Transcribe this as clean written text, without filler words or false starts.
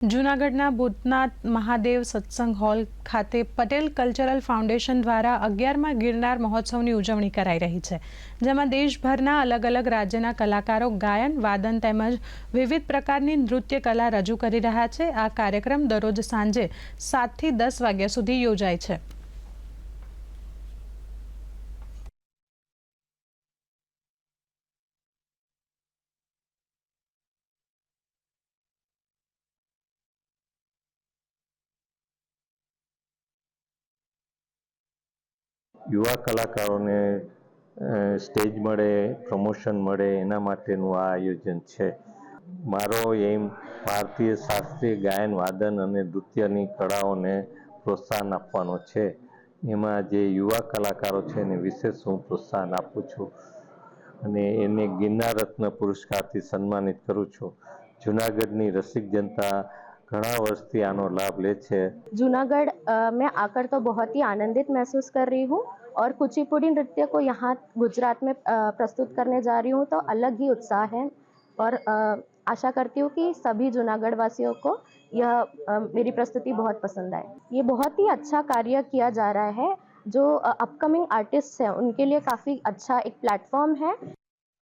જૂનાગઢના ભૂતનાથ મહાદેવ સત્સંગ હોલ ખાતે પટેલ કલ્ચરલ ફાઉન્ડેશન દ્વારા 11મા ગિરનાર મહોત્સવની ઉજવણી કરાઈ રહી છે, જેમાં દેશભરના અલગ અલગ રાજ્યના કલાકારો ગાયન, વાદન તેમજ વિવિધ પ્રકારની નૃત્ય કલા રજૂ કરી રહ્યા છે। આ કાર્યક્રમ દરરોજ સાંજે 7 થી 10 વાગ્યા સુધી યોજાય છે। युवा कलाकारों ने स्टेज मळे प्रमोशन मळे एना माटेनुं आ आयोजन छे। मारो एम भारतीय शास्त्रीय गायन वादन अने नृत्यनी कलाओने प्रोत्साहन आपवानो छे। एमां जे युवा कलाकारो छे एने विशेष हूँ प्रोत्साहन आपुं छुं अने एने गिरनार रत्न पुरस्कारथी सन्मानित करूं छुं। जूनागढ़नी रसिक जनता घणा वर्षथी आनो लाभ ले छे। जूनागढ़ में आकर तो बहुत ही आनंदित महसूस कर रही हूँ और कुचिपुड़ी नृत्य को यहाँ गुजरात में प्रस्तुत करने जा रही हूँ, तो अलग ही उत्साह है और आशा करती हूँ कि सभी जूनागढ़ वासियों को यह मेरी प्रस्तुति बहुत पसंद आए। ये बहुत ही अच्छा कार्य किया जा रहा है। जो अपकमिंग आर्टिस्ट हैं उनके लिए काफ़ी अच्छा एक प्लेटफॉर्म है।